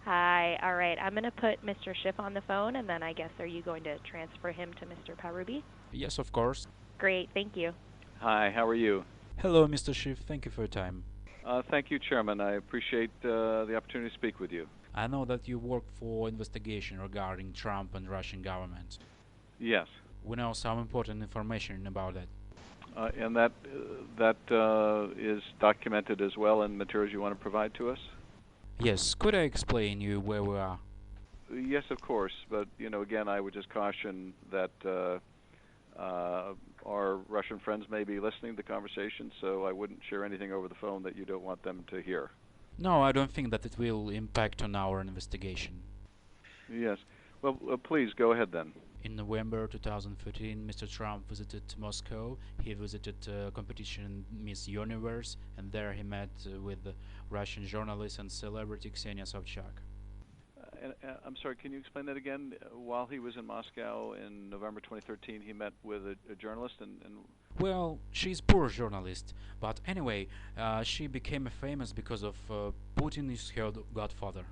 Hi. All right. I'm going to put Mr. Schiff on the phone, and then I guess are you going to transfer him to Mr. Parubi? Yes, of course. Great. Thank you. Hi, how are you? Hello, Mr. Schiff. Thank you for your time. Thank you, Chairman. I appreciate the opportunity to speak with you. I know that you work for investigation regarding Trump and Russian government. Yes. We know some important information about that. And that is documented as well in materials you want to provide to us? Yes, could I explain you where we are? Yes, of course. But, again, I would just caution that our Russian friends may be listening to the conversation, so I wouldn't share anything over the phone that you don't want them to hear. No, I don't think that it will impact on our investigation. Yes. Well, please, go ahead then. In November 2013, Mr. Trump visited Moscow. He visited competition Miss Universe, and there he met with Russian journalist and celebrity Ksenia Sobchak. I'm sorry, can you explain that again? While he was in Moscow in November 2013, he met with a journalist and... Well, she's poor journalist, but anyway, she became famous because of Putin is her godfather.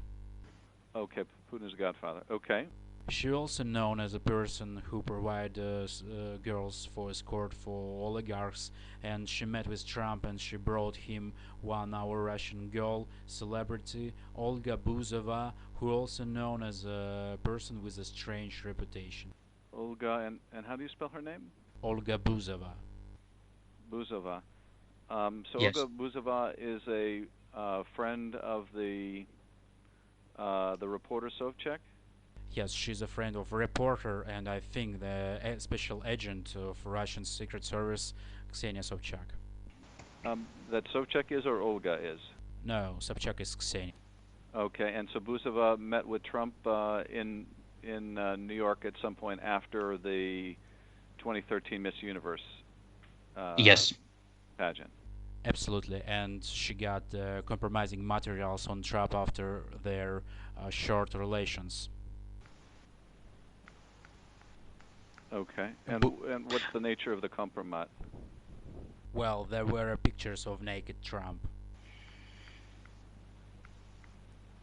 Okay, Putin's godfather. Okay. She also known as a person who provides girls for escort for oligarchs, and she met with Trump and she brought him our Russian girl, celebrity Olga Buzova, who also known as a person with a strange reputation. Olga, and how do you spell her name? Olga Buzova. Buzova. So yes. Olga Buzova is a friend of the reporter Sobchak? Yes, she's a friend of reporter and I think the special agent of Russian Secret Service, Ksenia Sobchak. That Sobchak is or Olga is? No, Sobchak is Ksenia. Okay, and so Buzova met with Trump in New York at some point after the 2013 Miss Universe yes. pageant. Absolutely, and she got compromising materials on Trump after their short relations. Okay, and what's the nature of the compromise? Well, there were pictures of naked Trump.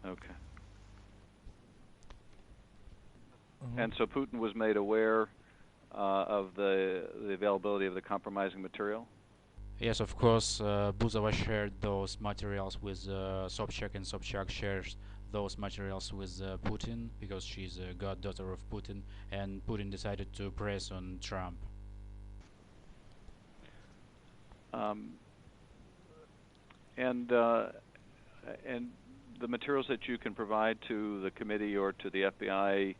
Okay. And so Putin was made aware of the availability of the compromising material? Yes, of course, Buzova shared those materials with Sobchak, and Sobchak shares those materials with Putin because she's a goddaughter of Putin, and Putin decided to press on Trump. And the materials that you can provide to the committee or to the FBI,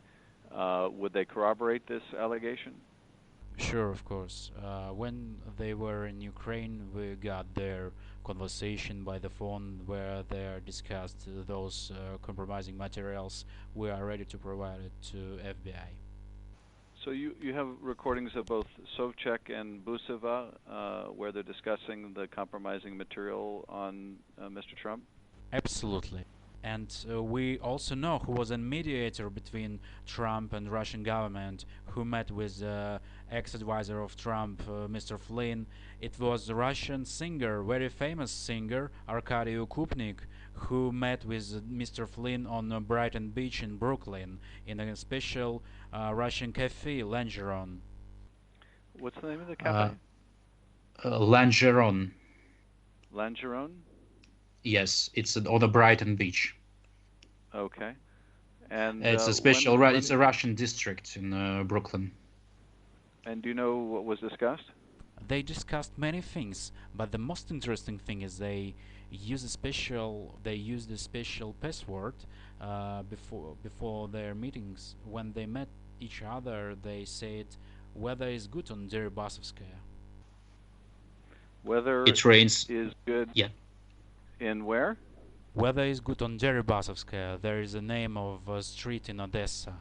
would they corroborate this allegation? Sure, of course. When they were in Ukraine, we got their conversation by the phone where they discussed those compromising materials. We are ready to provide it to FBI. So you have recordings of both Sobchak and Buzova where they're discussing the compromising material on Mr. Trump? Absolutely. And we also know who was a mediator between Trump and Russian government, who met with ex-advisor of Trump, Mr. Flynn. It was a Russian singer, very famous singer, Arkady Ukupnik, who met with Mr. Flynn on Brighton Beach in Brooklyn in a special Russian cafe, Langeron. What's the name of the cafe? Langeron. Langeron? Yes, it's on the Brighton Beach. Okay, and it's a special. It's a Russian district in Brooklyn. And do you know what was discussed? They discussed many things, but the most interesting thing is they used a special password before their meetings. When they met each other, they said weather is good on Deribasovskaya. Weather it rains. Is good. Yeah. In where? Weather is good on Deribasovskaya. There is a name of a street in Odessa.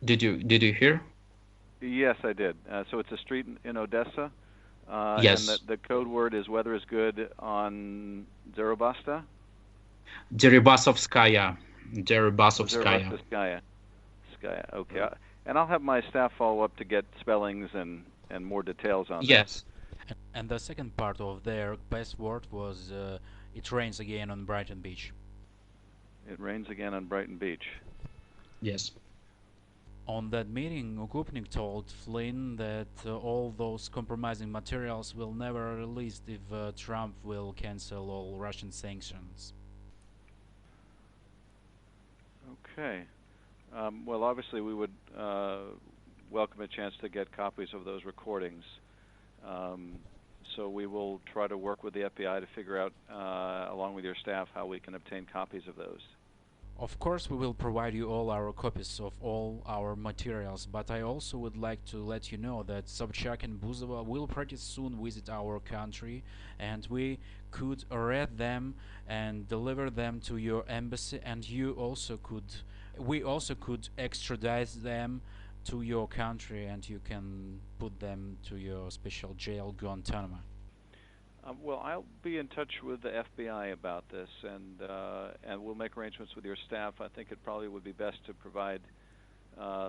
Did you hear? Yes, I did. So it's a street in Odessa. Yes. And the code word is weather is good on Deribasta? Deribasovskaya. Deribasovskaya. Deribasovskaya. Okay. And I'll have my staff follow up to get spellings and more details on yes. And the second part of their password was it rains again on Brighton Beach. It rains again on Brighton Beach. Yes. On that meeting, Okupnik told Flynn that all those compromising materials will never released if Trump will cancel all Russian sanctions. Okay. Well, obviously we would welcome a chance to get copies of those recordings. So we will try to work with the FBI to figure out, along with your staff, how we can obtain copies of those. Of course, we will provide you all our copies of all our materials, but I also would like to let you know that Sobchak and Buzova will pretty soon visit our country, and we could arrest them and deliver them to your embassy, and we also could extradite them to your country, and you can put them to your special jail, Guantanamo. Well, I'll be in touch with the FBI about this, and we'll make arrangements with your staff. I think it probably would be best to provide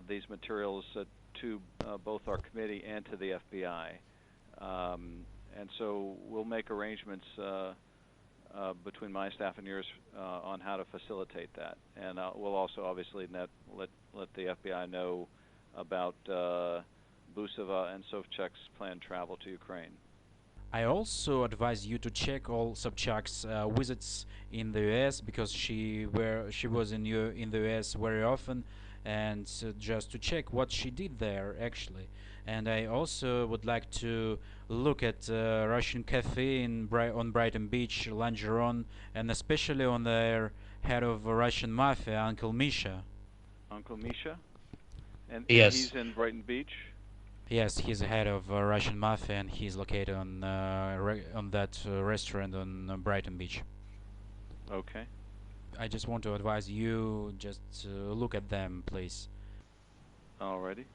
these materials to both our committee and to the FBI. And so we'll make arrangements between my staff and yours on how to facilitate that. And we'll also obviously let the FBI know about Busova and Sobchak's planned travel to Ukraine. I also advise you to check all Sobchak's visits in the US, because she was in the US very often, and just to check what she did there actually. And I also would like to look at Russian cafe on Brighton Beach, Langeron, and especially on their head of Russian mafia, Uncle Misha. Uncle Misha? And Yes. he's in Brighton Beach? Yes, he's the head of Russian mafia, and he's located on that restaurant on Brighton Beach. Okay. I just want to advise you just look at them, please. Alrighty.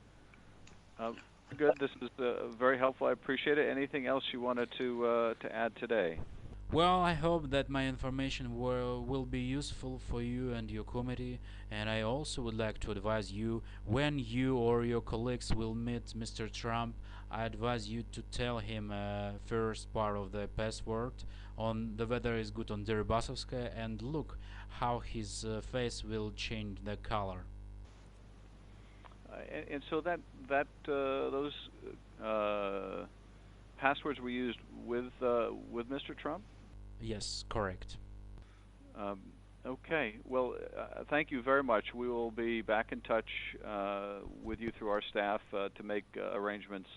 Good. This is very helpful. I appreciate it. Anything else you wanted to add today? Well, I hope that my information will be useful for you and your committee, and I also would like to advise you, when you or your colleagues will meet Mr. Trump, I advise you to tell him first part of the password on the weather is good on Deribasovskaya, and look how his face will change the color. And so those passwords were used with Mr. Trump? Yes, correct. Okay. Well, thank you very much. We will be back in touch with you through our staff to make arrangements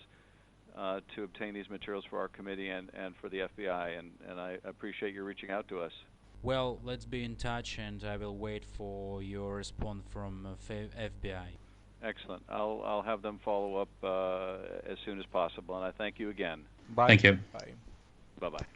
to obtain these materials for our committee and for the FBI. And I appreciate you reaching out to us. Well, let's be in touch, and I will wait for your response from FBI. Excellent. I'll have them follow up as soon as possible. And I thank you again. Bye. Thank you. Bye. Bye-bye.